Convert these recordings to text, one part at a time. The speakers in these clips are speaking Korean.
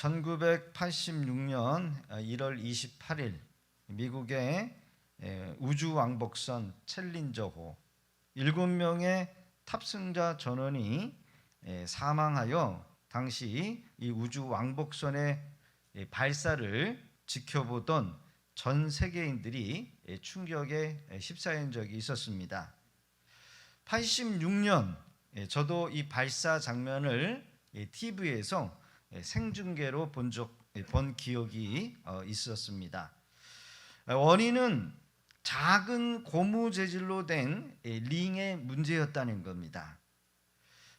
1986년 1월 28일 미국의 우주왕복선 챌린저호 7명의 탑승자 전원이 사망하여 당시 이 우주왕복선의 발사를 지켜보던 전 세계인들이 충격에 휩싸인 적이 있었습니다. 86년 저도 이 발사 장면을 TV에서 생중계로 본 기억이 있었습니다. 원인은 작은 고무 재질로 된 링의 문제였다는 겁니다.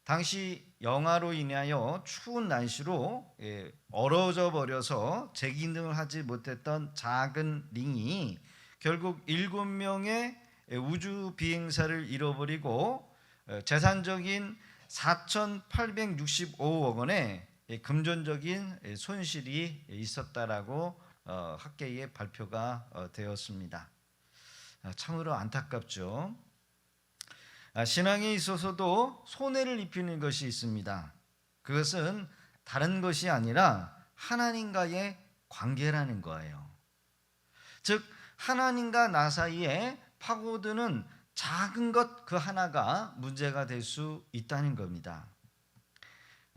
당시 영하로 인하여 추운 날씨로 얼어져 버려서 재기능을 하지 못했던 작은 링이 결국 7명의 우주 비행사를 잃어버리고 재산적인 4,865억 원의 금전적인 손실이 있었다라고 학계의 발표가 되었습니다. 참으로 안타깝죠. 신앙에 있어서도 손해를 입히는 것이 있습니다. 그것은 다른 것이 아니라 하나님과의 관계라는 거예요. 즉 하나님과 나 사이에 파고드는 작은 것 그 하나가 문제가 될 수 있다는 겁니다.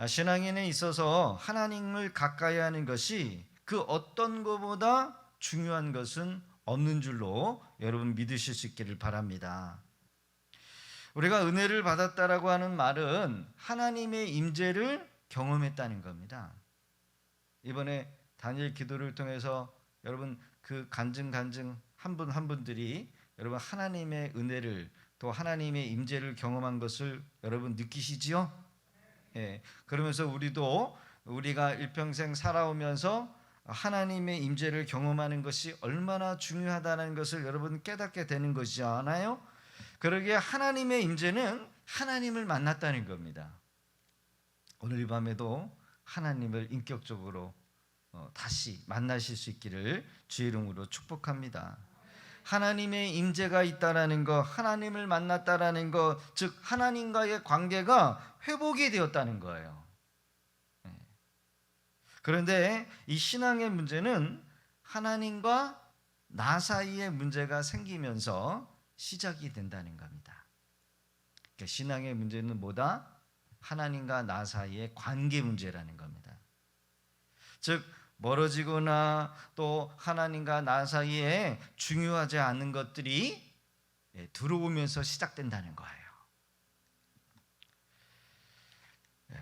신앙인에 있어서 하나님을 가까이 하는 것이 그 어떤 것보다 중요한 것은 없는 줄로 여러분 믿으실 수 있기를 바랍니다. 우리가 은혜를 받았다라고 하는 말은 하나님의 임재를 경험했다는 겁니다. 이번에 다니엘 기도를 통해서 여러분 그 간증 한 분 한 분들이 여러분 하나님의 은혜를 또 하나님의 임재를 경험한 것을 여러분 느끼시지요? 그러면서 우리가 일평생 살아오면서 하나님의 임재를 경험하는 것이 얼마나 중요하다는 것을 여러분 깨닫게 되는 것이지 않아요? 그러기에 하나님의 임재는 하나님을 만났다는 겁니다. 오늘 이 밤에도 하나님을 인격적으로 다시 만나실 수 있기를 주의 이름으로 축복합니다. 하나님의 임재가 있다라는 것, 하나님을 만났다라는 것, 즉 하나님과의 관계가 회복이 되었다는 거예요. 그런데 이 신앙의 문제는 하나님과 나 사이의 문제가 생기면서 시작이 된다는 겁니다. 그러니까 신앙의 문제는 뭐다? 하나님과 나 사이의 관계 문제라는 겁니다. 즉 멀어지거나 또 하나님과 나 사이에 중요하지 않은 것들이 들어오면서 시작된다는 거예요.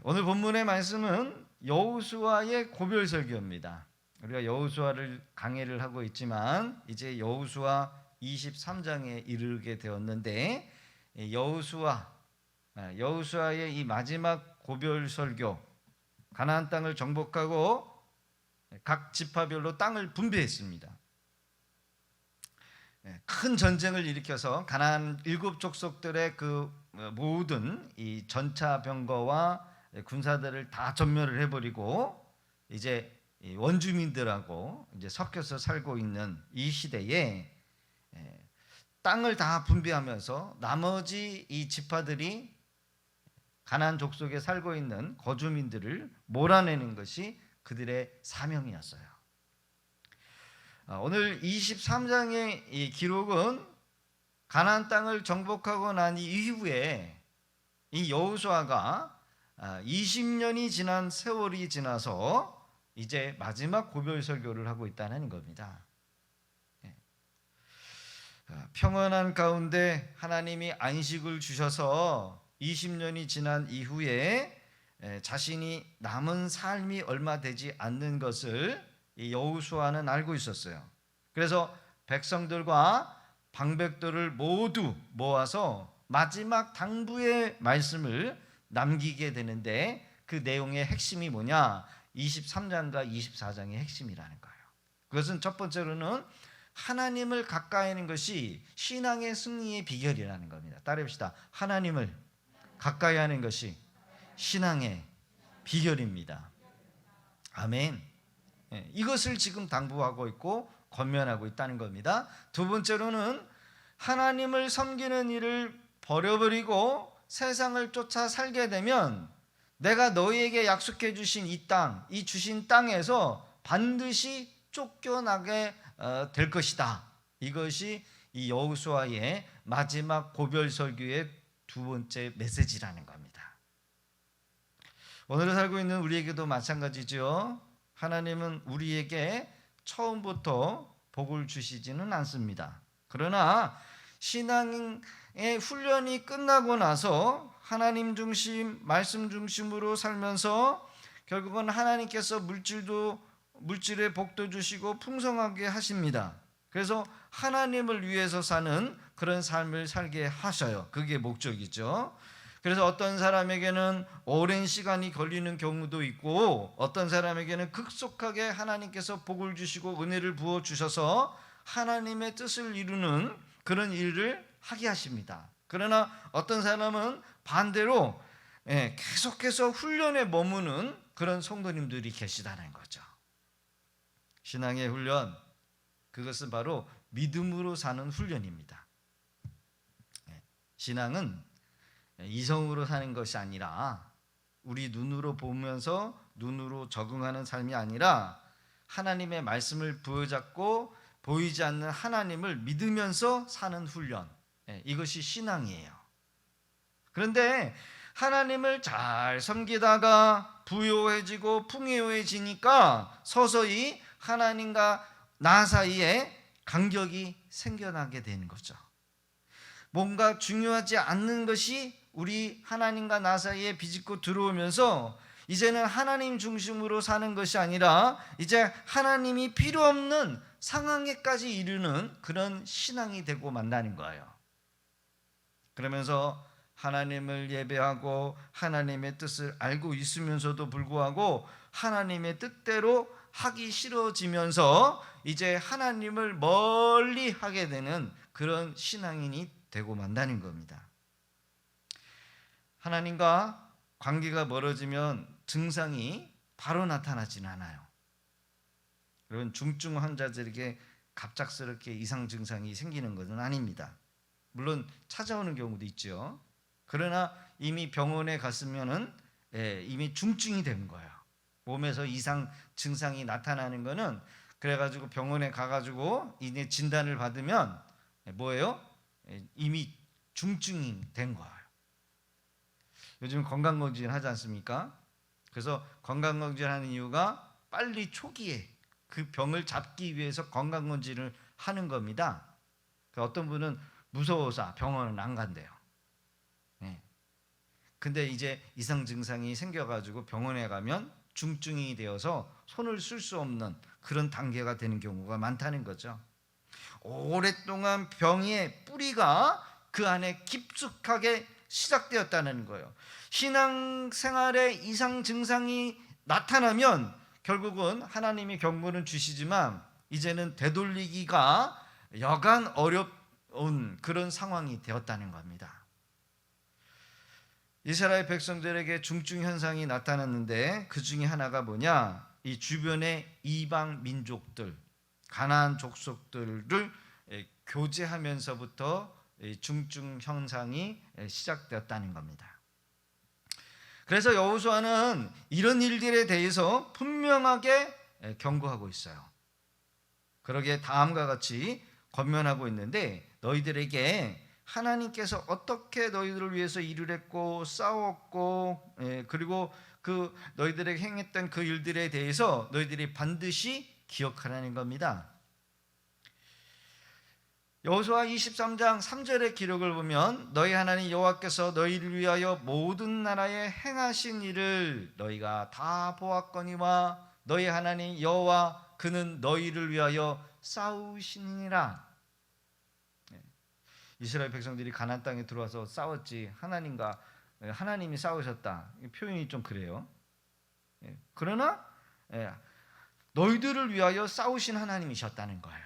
오늘 본문의 말씀은 여호수아의 고별 설교입니다. 우리가 여호수아를 강해를 하고 있지만 이제 여호수아 23장에 이르게 되었는데 여호수아의 이 마지막 고별 설교, 가나안 땅을 정복하고 각 지파별로 땅을 분배했습니다. 큰 전쟁을 일으켜서 가나안 7족속들의 그 모든 이 전차 병거와 군사들을 다 전멸을 해버리고 이제 원주민들하고 이제 섞여서 살고 있는 이 시대에 땅을 다 분배하면서 나머지 이 지파들이 가나안 족속에 살고 있는 거주민들을 몰아내는 것이 그들의 사명이었어요. 오늘 23장의 이 기록은 가나안 땅을 정복하고 난 이후에 이 여호수아가 20년이 지난 세월이 지나서 이제 마지막 고별 설교를 하고 있다는 겁니다. 평안한 가운데 하나님이 안식을 주셔서 20년이 지난 이후에 자신이 남은 삶이 얼마 되지 않는 것을 여호수아는 알고 있었어요. 그래서 백성들과 방백들을 모두 모아서 마지막 당부의 말씀을 남기게 되는데 그 내용의 핵심이 뭐냐? 23장과 24장의 핵심이라는 거예요. 그것은 첫 번째로는 하나님을 가까이 하는 것이 신앙의 승리의 비결이라는 겁니다. 따라해봅시다. 하나님을 가까이 하는 것이 신앙의 비결입니다. 아멘. 이것을 지금 당부하고 있고 권면하고 있다는 겁니다. 두 번째로는 하나님을 섬기는 일을 버려버리고 세상을 쫓아 살게 되면 내가 너희에게 약속해 주신 이 땅, 이 주신 땅에서 반드시 쫓겨나게 될 것이다. 이것이 이 여호수아의 마지막 고별 설교의 두 번째 메시지라는 겁니다. 오늘 살고 있는 우리에게도 마찬가지죠. 하나님은 우리에게 처음부터 복을 주시지는 않습니다. 그러나 신앙의 훈련이 끝나고 나서 하나님 중심, 말씀 중심으로 살면서 결국은 하나님께서 물질의 복도 주시고 풍성하게 하십니다. 그래서 하나님을 위해서 사는 그런 삶을 살게 하셔요. 그게 목적이죠. 그래서 어떤 사람에게는 오랜 시간이 걸리는 경우도 있고, 어떤 사람에게는 급속하게 하나님께서 복을 주시고 은혜를 부어 주셔서 하나님의 뜻을 이루는 그런 일을 하게 하십니다. 그러나 어떤 사람은 반대로 계속해서 훈련에 머무는 그런 성도님들이 계시다는 거죠. 신앙의 훈련, 그것은 바로 믿음으로 사는 훈련입니다. 신앙은 이성으로 사는 것이 아니라, 우리 눈으로 보면서 눈으로 적응하는 삶이 아니라 하나님의 말씀을 부여잡고 보이지 않는 하나님을 믿으면서 사는 훈련, 이것이 신앙이에요. 그런데 하나님을 잘 섬기다가 부요해지고 풍요해지니까 서서히 하나님과 나 사이에 간격이 생겨나게 되는 거죠. 뭔가 중요하지 않는 것이 우리 하나님과 나 사이에 비집고 들어오면서 이제는 하나님 중심으로 사는 것이 아니라 이제 하나님이 필요 없는 상황에까지 이르는 그런 신앙이 되고 만다는 거예요. 그러면서 하나님을 예배하고 하나님의 뜻을 알고 있으면서도 불구하고 하나님의 뜻대로 하기 싫어지면서 이제 하나님을 멀리 하게 되는 그런 신앙인이 되고 만다는 겁니다. 하나님과 관계가 멀어지면 증상이 바로 나타나지는 않아요. 여러분, 중증 환자들에게 갑작스럽게 이상 증상이 생기는 것은 아닙니다. 물론 찾아오는 경우도 있죠. 그러나 이미 병원에 갔으면은 이미 중증이 된 거예요. 몸에서 이상 증상이 나타나는 거는 그래가지고 병원에 가가지고 이제 진단을 받으면 뭐예요? 이미 중증이 된 거예요. 요즘 건강검진 하지 않습니까? 그래서 건강검진 하는 이유가 빨리 초기에 그 병을 잡기 위해서 건강검진을 하는 겁니다. 어떤 분은 무서워서 병원은 안 간대요. 근데 이제 이상 증상이 생겨가지고 병원에 가면 중증이 되어서 손을 쓸 수 없는 그런 단계가 되는 경우가 많다는 거죠. 오랫동안 병의 뿌리가 그 안에 깊숙하게 시작되었다는 거예요. 신앙생활에 이상 증상이 나타나면 결국은 하나님이 경고는 주시지만 이제는 되돌리기가 여간 어려운 그런 상황이 되었다는 겁니다. 이스라엘 백성들에게 중증 현상이 나타났는데 그 중에 하나가 뭐냐? 이 주변의 이방 민족들, 가나안 족속들을 교제하면서부터 중증 현상이 시작되었다는 겁니다. 그래서 여호수아는 이런 일들에 대해서 분명하게 경고하고 있어요. 그러기에 다음과 같이 권면하고 있는데, 너희들에게 하나님께서 어떻게 너희들을 위해서 일을 했고 싸웠고 그리고 그 너희들에게 행했던 그 일들에 대해서 너희들이 반드시 기억하라는 겁니다. 여호수아 23장 3절의 기록을 보면 너희 하나님 여호와께서 너희를 위하여 모든 나라에 행하신 일을 너희가 다 보았거니와 너희 하나님 여호와 그는 너희를 위하여 싸우시니라. 이스라엘 백성들이 가나안 땅에 들어와서 싸웠지 하나님이 싸우셨다. 표현이 좀 그래요. 그러나 너희들을 위하여 싸우신 하나님이셨다는 거예요.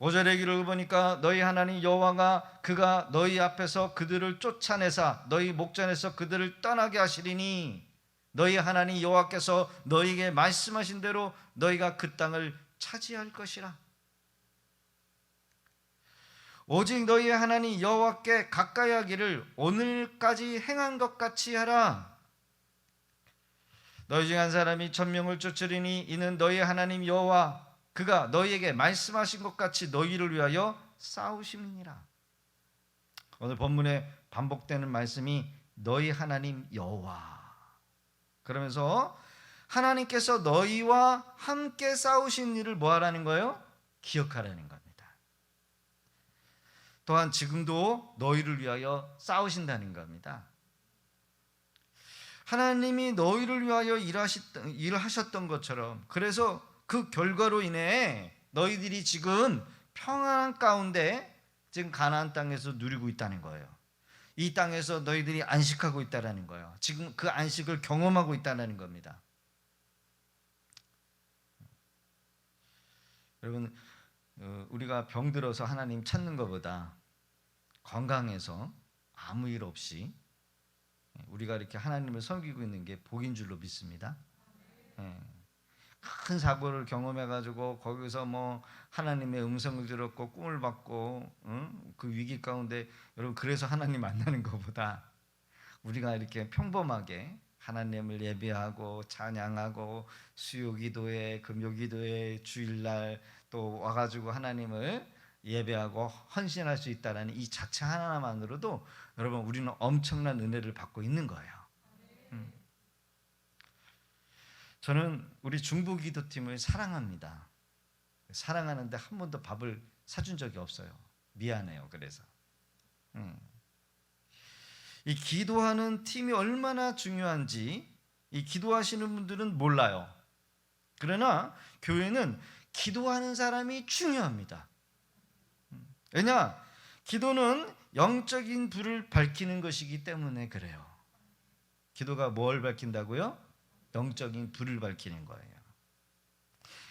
5절의 기록을 보니까 너희 하나님 여호와가 그가 너희 앞에서 그들을 쫓아내사 너희 목전에서 그들을 떠나게 하시리니 너희 하나님 여호와께서 너희에게 말씀하신 대로 너희가 그 땅을 차지할 것이라. 오직 너희 하나님 여호와께 가까이 하기를 오늘까지 행한 것 같이 하라. 너희 중 한 사람이 1000명을 쫓으리니 이는 너희 하나님 여호와 그가 너희에게 말씀하신 것 같이 너희를 위하여 싸우심이니라. 오늘 본문에 반복되는 말씀이 너희 하나님 여호와. 그러면서 하나님께서 너희와 함께 싸우신 일을 뭐 하라는 거예요? 기억하라는 겁니다. 또한 지금도 너희를 위하여 싸우신다는 겁니다. 하나님이 너희를 위하여 일하셨던 것처럼, 그래서 그 결과로 인해 너희들이 지금 평안한 가운데 지금 가나안 땅에서 누리고 있다는 거예요. 이 땅에서 너희들이 안식하고 있다는 거예요. 지금 그 안식을 경험하고 있다는 겁니다. 여러분, 우리가 병들어서 하나님 찾는 것보다 건강해서 아무 일 없이 우리가 이렇게 하나님을 섬기고 있는 게 복인 줄로 믿습니다. 큰 사고를 경험해가지고 거기서 뭐 하나님의 음성을 들었고 꿈을 봤고 그 위기 가운데 여러분, 그래서 하나님 만나는 것보다 우리가 이렇게 평범하게 하나님을 예배하고 찬양하고 수요기도회, 금요기도회, 주일날 또 와가지고 하나님을 예배하고 헌신할 수 있다는 이 자체 하나만으로도 여러분, 우리는 엄청난 은혜를 받고 있는 거예요. 저는 우리 중보기도팀을 사랑합니다. 사랑하는데 한 번도 밥을 사준 적이 없어요. 미안해요. 그래서 이 기도하는 팀이 얼마나 중요한지 이 기도하시는 분들은 몰라요. 그러나 교회는 기도하는 사람이 중요합니다. 왜냐? 기도는 영적인 불을 밝히는 것이기 때문에 그래요. 기도가 뭘 밝힌다고요? 영적인 불을 밝히는 거예요.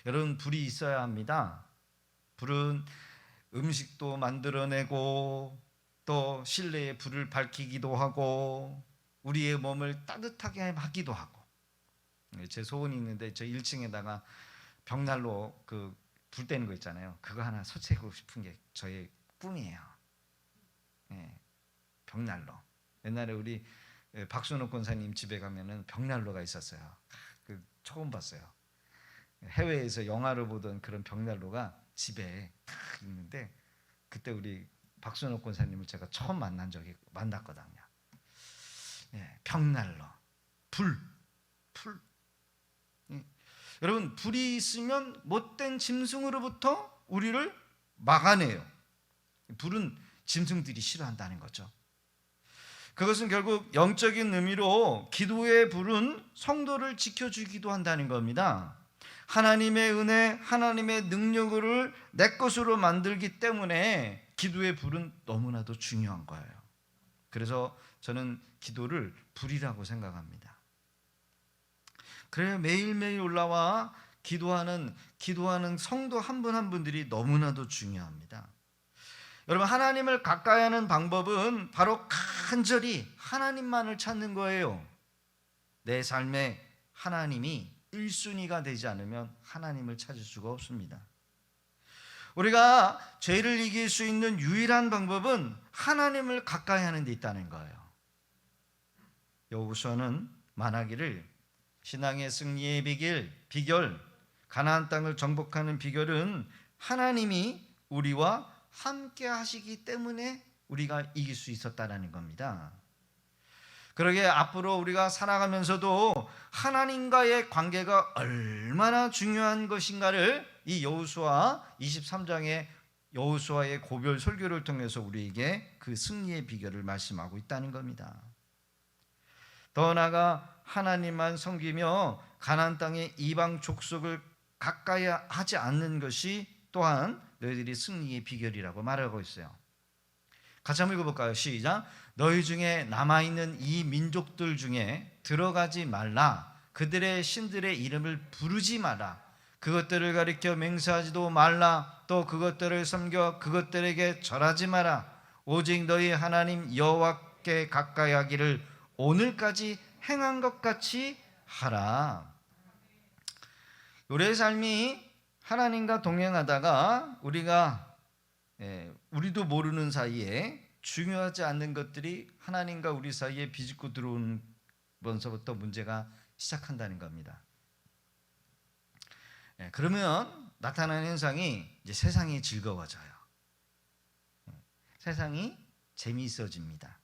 여러분, 불이 있어야 합니다. 불은 음식도 만들어내고 또 실내에 불을 밝히기도 하고 우리의 몸을 따뜻하게 하기도 하고. 제 소원이 있는데 저 1층에다가 벽난로 그 불 떼는 거 있잖아요. 그거 하나 설치하고 싶은 게 저의 꿈이에요. 벽난로. 옛날에 우리 박순옥 권사님 집에 가면은 벽난로가 있었어요. 그 처음 봤어요. 해외에서 영화를 보던 그런 벽난로가 집에 딱 있는데 그때 우리 박순옥 권사님을 제가 처음 만났거든요. 벽난로, 불. 여러분, 불이 있으면 못된 짐승으로부터 우리를 막아내요. 불은 짐승들이 싫어한다는 거죠. 그것은 결국 영적인 의미로 기도의 불은 성도를 지켜주기도 한다는 겁니다. 하나님의 은혜, 하나님의 능력을 내 것으로 만들기 때문에 기도의 불은 너무나도 중요한 거예요. 그래서 저는 기도를 불이라고 생각합니다. 그래야 매일매일 올라와 기도하는 성도 한 분 한 분들이 너무나도 중요합니다. 여러분, 하나님을 가까이 하는 방법은 바로 간절히 하나님만을 찾는 거예요. 내 삶에 하나님이 1순위가 되지 않으면 하나님을 찾을 수가 없습니다. 우리가 죄를 이길 수 있는 유일한 방법은 하나님을 가까이 하는 데 있다는 거예요. 여호수아는 말하기를 신앙의 승리의 비결, 가나안 땅을 정복하는 비결은 하나님이 우리와 함께 하시기 때문에 우리가 이길 수 있었다는 겁니다. 그러게 앞으로 우리가 살아가면서도 하나님과의 관계가 얼마나 중요한 것인가를 이 여호수아 23장의 여호수아의 고별 설교를 통해서 우리에게 그 승리의 비결을 말씀하고 있다는 겁니다. 더 나아가 하나님만 섬기며 가나안 땅의 이방 족속을 가까이 하지 않는 것이 또한 너희들이 승리의 비결이라고 말하고 있어요. 같이 한번 읽어볼까요? 시작. 너희 중에 남아있는 이 민족들 중에 들어가지 말라. 그들의 신들의 이름을 부르지 마라. 그것들을 가리켜 맹세하지도 말라. 또 그것들을 섬겨 그것들에게 절하지 마라. 오직 너희 하나님 여호와께 가까이 하기를 오늘까지 행한 것 같이 하라. 우리의 삶이 하나님과 동행하다가 우리도 모르는 사이에 중요하지 않는 것들이 하나님과 우리 사이에 비집고 들어오면서부터 문제가 시작한다는 겁니다. 그러면 나타나는 현상이 이제 세상이 즐거워져요. 세상이 재미있어집니다.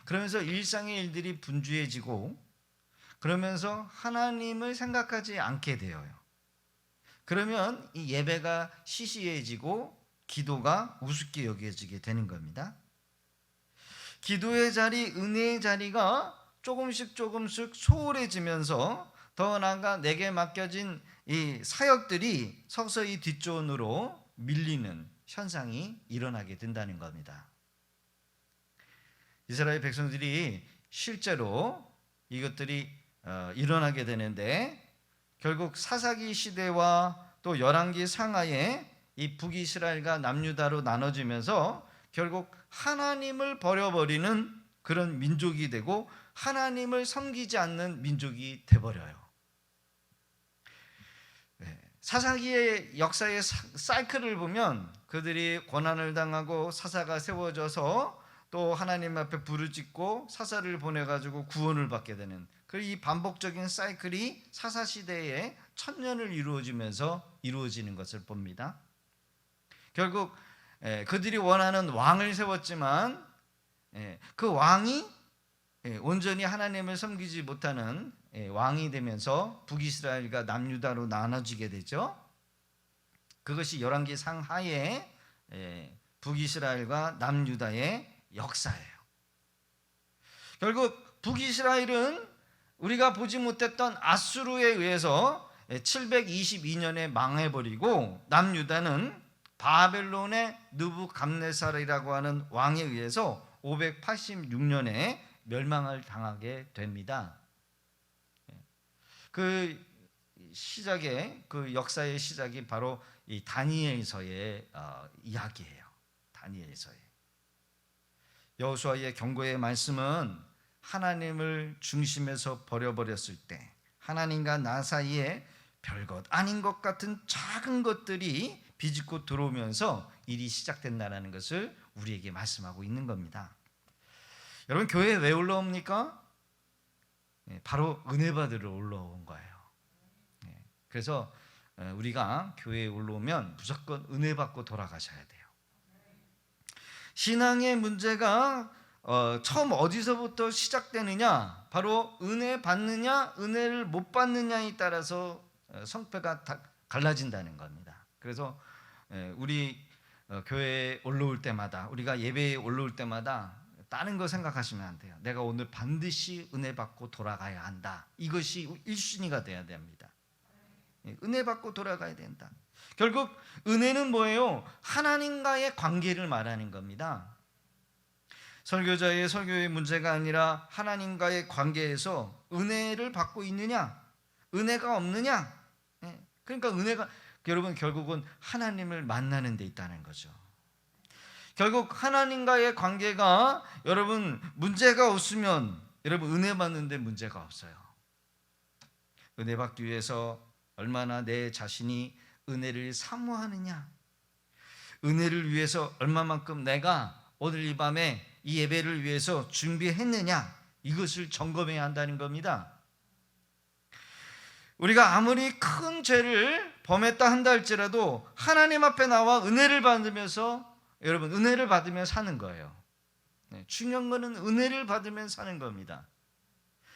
그러면서 일상의 일들이 분주해지고 그러면서 하나님을 생각하지 않게 되어요. 그러면 이 예배가 시시해지고 기도가 우습게 여겨지게 되는 겁니다. 기도의 자리, 은혜의 자리가 조금씩 소홀해지면서 더 나아가 내게 맡겨진 이 사역들이 서서히 뒷전으로 밀리는 현상이 일어나게 된다는 겁니다. 이스라엘 백성들이 실제로 이것들이 일어나게 되는데 결국 사사기 시대와 또 열왕기 상하에 이 북이스라엘과 남유다로 나눠지면서 결국 하나님을 버려버리는 그런 민족이 되고 하나님을 섬기지 않는 민족이 돼버려요. 사사기의 역사의 사이클을 보면 그들이 고난을 당하고 사사가 세워져서 또 하나님 앞에 부르짖고 사사를 보내가지고 구원을 받게 되는 이 반복적인 사이클이 사사시대에 1000년을 이루어지는 것을 봅니다. 결국 그들이 원하는 왕을 세웠지만 그 왕이 온전히 하나님을 섬기지 못하는 왕이 되면서 북이스라엘과 남유다로 나눠지게 되죠. 그것이 열왕기 상하의 북이스라엘과 남유다의 역사예요. 결국 북이스라엘은 우리가 보지 못했던 아수르에 의해서 722년에 망해버리고 남유다는 바벨론의 느부갓네살이라고 하는 왕에 의해서 586년에 멸망을 당하게 됩니다. 그 역사의 시작이 바로 이 다니엘서의 이야기예요. 다니엘서의 여호수아의 경고의 말씀은 하나님을 중심에서 버려버렸을 때 하나님과 나 사이에 별것 아닌 것 같은 작은 것들이 비집고 들어오면서 일이 시작된다는 것을 우리에게 말씀하고 있는 겁니다. 여러분 교회에 왜 올라옵니까? 바로 은혜 받으러 올라온 거예요. 그래서 우리가 교회에 올라오면 무조건 은혜 받고 돌아가셔야 돼요. 신앙의 문제가 처음 어디서부터 시작되느냐? 바로 은혜 받느냐, 은혜를 못 받느냐에 따라서 성패가 다 갈라진다는 겁니다. 그래서 우리 교회에 올라올 때마다, 우리가 예배에 올라올 때마다 다른 거 생각하시면 안 돼요. 내가 오늘 반드시 은혜 받고 돌아가야 한다. 이것이 1순위가 돼야 됩니다. 은혜 받고 돌아가야 된다. 결국 은혜는 뭐예요? 하나님과의 관계를 말하는 겁니다. 설교자의 설교의 문제가 아니라 하나님과의 관계에서 은혜를 받고 있느냐, 은혜가 없느냐. 그러니까 은혜가 여러분 결국은 하나님을 만나는 데 있다는 거죠. 결국 하나님과의 관계가 여러분 문제가 없으면 여러분 은혜 받는데 문제가 없어요. 은혜 받기 위해서 얼마나 내 자신이 은혜를 사모하느냐, 은혜를 위해서 얼마만큼 내가 오늘 이 밤에 이 예배를 위해서 준비했느냐, 이것을 점검해야 한다는 겁니다. 우리가 아무리 큰 죄를 범했다 한다 할지라도 하나님 앞에 나와 은혜를 받으면서 여러분 은혜를 받으며 사는 거예요. 중요한 거는 은혜를 받으면 사는 겁니다.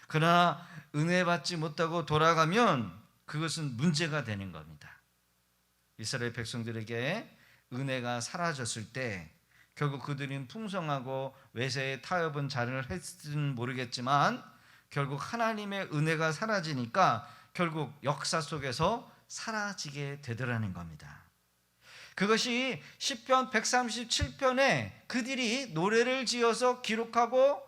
그러나 은혜 받지 못하고 돌아가면 그것은 문제가 되는 겁니다. 이스라엘 백성들에게 은혜가 사라졌을 때 결국 그들은 풍성하고 외세의 타협은 잘 했을지는 모르겠지만 결국 하나님의 은혜가 사라지니까 결국 역사 속에서 사라지게 되더라는 겁니다. 그것이 시편 137편에 그들이 노래를 지어서 기록하고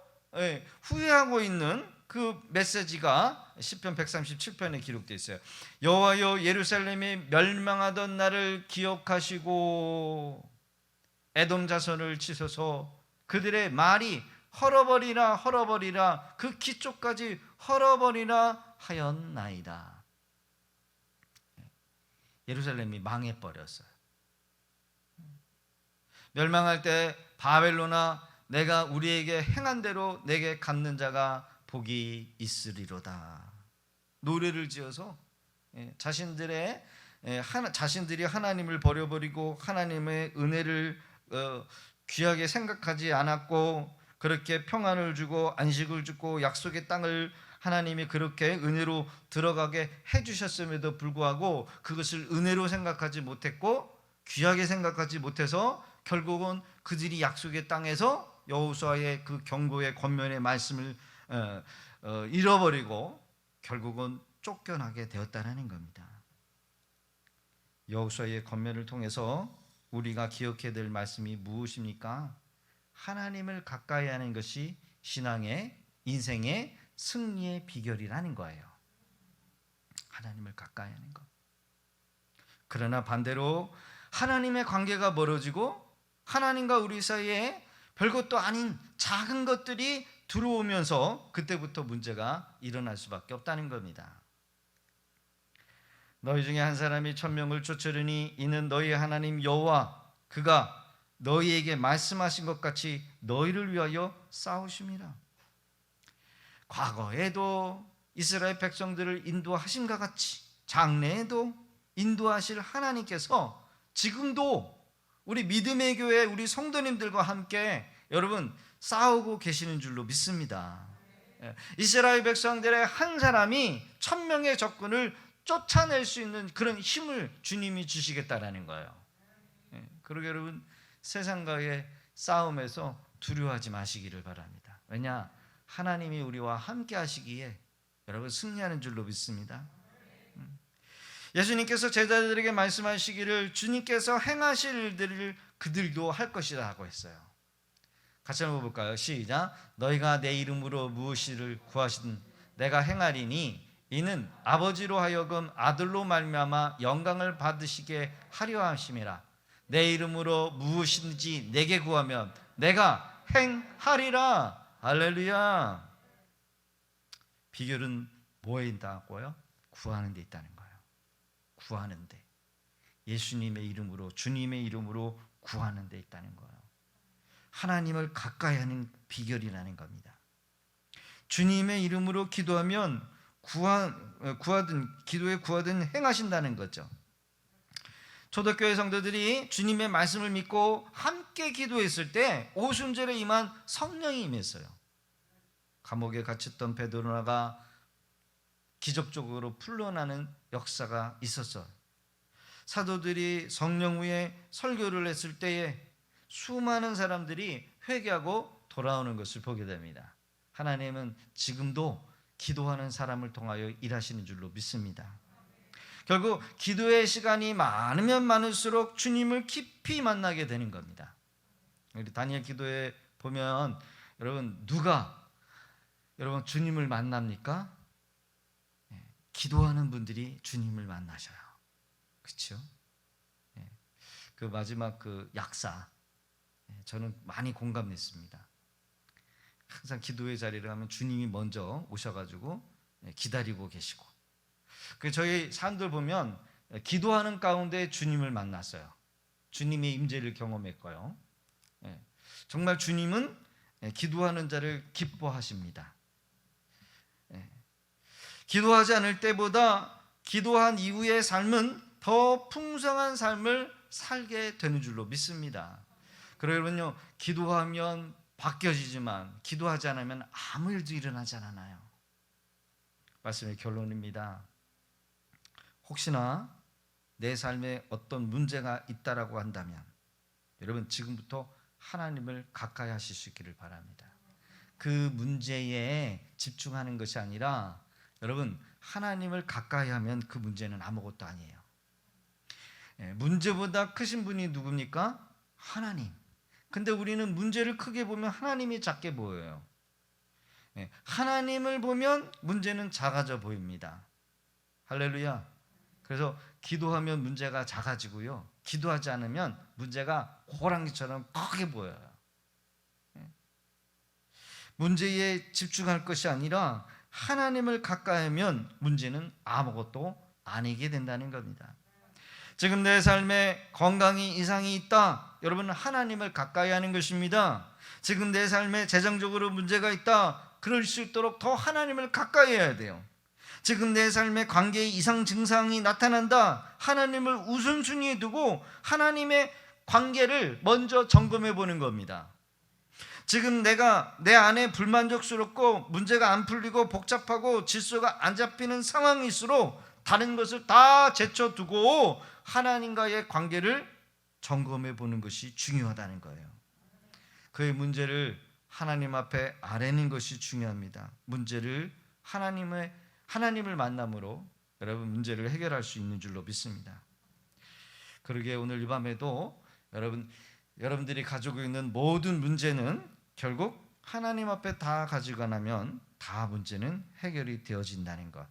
후회하고 있는 그 메시지가 시편 137편에 기록되어 있어요. 여호와여 예루살렘이 멸망하던 날을 기억하시고 에돔 자손을 치소서. 그들의 말이 헐어버리라 헐어버리라 그 기초까지 헐어버리라 하였나이다. 예루살렘이 망해버렸어요. 멸망할 때 바벨론아 내가 우리에게 행한 대로 내게 갚는 자가 복이 있으리로다. 노래를 지어서 자신들이 하나님을 버려버리고 하나님의 은혜를 귀하게 생각하지 않았고, 그렇게 평안을 주고 안식을 주고 약속의 땅을 하나님이 그렇게 은혜로 들어가게 해주셨음에도 불구하고 그것을 은혜로 생각하지 못했고 귀하게 생각하지 못해서 결국은 그들이 약속의 땅에서 여호수아의 그 경고의 권면의 말씀을 잃어버리고 결국은 쫓겨나게 되었다는 겁니다. 여호수아의 권면을 통해서 우리가 기억해야 될 말씀이 무엇입니까? 하나님을 가까이 하는 것이 신앙의, 인생의 승리의 비결이라는 거예요. 하나님을 가까이 하는 것. 그러나 반대로 하나님의 관계가 멀어지고 하나님과 우리 사이에 별것도 아닌 작은 것들이 들어오면서 그때부터 문제가 일어날 수밖에 없다는 겁니다. 너희 중에 한 사람이 1000명을 쫓으려니 이는 너희 하나님 여호와 그가 너희에게 말씀하신 것 같이 너희를 위하여 싸우심이라. 과거에도 이스라엘 백성들을 인도하신과 같이 장래에도 인도하실 하나님께서 지금도 우리 믿음의 교회 우리 성도님들과 함께 여러분 싸우고 계시는 줄로 믿습니다. 이스라엘 백성들의 한 사람이 1000명의 적군을 쫓아낼 수 있는 그런 힘을 주님이 주시겠다라는 거예요. 그러게 여러분 세상과의 싸움에서 두려워하지 마시기를 바랍니다. 왜냐? 하나님이 우리와 함께 하시기에 여러분 승리하는 줄로 믿습니다. 예수님께서 제자들에게 말씀하시기를 주님께서 행하실 일들을 그들도 할 것이다 하고 했어요. 같이 한번 볼까요? 시작. 너희가 내 이름으로 무엇을 구하시든 내가 행하리니 이는 아버지로 하여금 아들로 말미암아 영광을 받으시게 하려 하심이라. 내 이름으로 무엇이든지 내게 구하면 내가 행하리라. 할렐루야. 비결은 뭐에 있다고요? 구하는 데 있다는 거예요. 구하는 데. 예수님의 이름으로, 주님의 이름으로 구하는 데 있다는 거예요. 하나님을 가까이 하는 비결이라는 겁니다. 주님의 이름으로 기도하면 기도에 구하든 행하신다는 거죠. 초대교회 성도들이 주님의 말씀을 믿고 함께 기도했을 때 오순절에 임한 성령이 임했어요. 감옥에 갇혔던 베드로가 기적적으로 풀려나는 역사가 있었어요. 사도들이 성령 위에 설교를 했을 때에 수많은 사람들이 회개하고 돌아오는 것을 보게 됩니다. 하나님은 지금도 기도하는 사람을 통하여 일하시는 줄로 믿습니다. 결국 기도의 시간이 많으면 많을수록 주님을 깊이 만나게 되는 겁니다. 우리 다니엘 기도에 보면 여러분 누가 여러분 주님을 만납니까? 기도하는 분들이 주님을 만나셔요. 그렇죠? 그 마지막 그 약사 저는 많이 공감했습니다. 항상 기도의 자리를 가면 주님이 먼저 오셔가지고 기다리고 계시고, 저희 사람들 보면 기도하는 가운데 주님을 만났어요. 주님의 임재를 경험했고요. 정말 주님은 기도하는 자를 기뻐하십니다. 기도하지 않을 때보다 기도한 이후의 삶은 더 풍성한 삶을 살게 되는 줄로 믿습니다. 그러면요, 기도하면 바뀌어지지만 기도하지 않으면 아무 일도 일어나지 않아요. 말씀의 결론입니다. 혹시나 내 삶에 어떤 문제가 있다라고 한다면 여러분 지금부터 하나님을 가까이 하실 수 있기를 바랍니다. 그 문제에 집중하는 것이 아니라 여러분 하나님을 가까이 하면 그 문제는 아무것도 아니에요. 문제보다 크신 분이 누굽니까? 하나님. 근데 우리는 문제를 크게 보면 하나님이 작게 보여요. 하나님을 보면 문제는 작아져 보입니다. 할렐루야. 그래서 기도하면 문제가 작아지고요, 기도하지 않으면 문제가 호랑이처럼 크게 보여요. 문제에 집중할 것이 아니라 하나님을 가까이 하면 문제는 아무것도 아니게 된다는 겁니다. 지금 내 삶에 건강이 이상이 있다, 여러분은 하나님을 가까이 하는 것입니다. 지금 내 삶에 재정적으로 문제가 있다, 그럴 수 있도록 더 하나님을 가까이 해야 돼요. 지금 내 삶의 관계에 이상 증상이 나타난다. 하나님을 우선순위에 두고 하나님의 관계를 먼저 점검해 보는 겁니다. 지금 내가 내 안에 불만족스럽고 문제가 안 풀리고 복잡하고 질서가 안 잡히는 상황일수록 다른 것을 다 제쳐두고 하나님과의 관계를 점검해 보는 것이 중요하다는 거예요. 그의 문제를 하나님 앞에 아뢰는 것이 중요합니다. 문제를 하나님을 만남으로 여러분 문제를 해결할 수 있는 줄로 믿습니다. 그러기에 오늘 이 밤에도 여러분들이 가지고 있는 모든 문제는 결국 하나님 앞에 다 가지고 나면 다 문제는 해결이 되어진다는 것.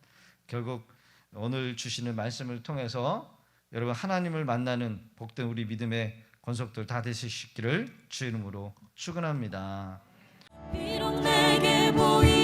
결국 오늘 주시는 말씀을 통해서 여러분 하나님을 만나는 복된 우리 믿음의 권속들 다 되시기를 주의 이름으로 축원합니다. 비록 내게 보이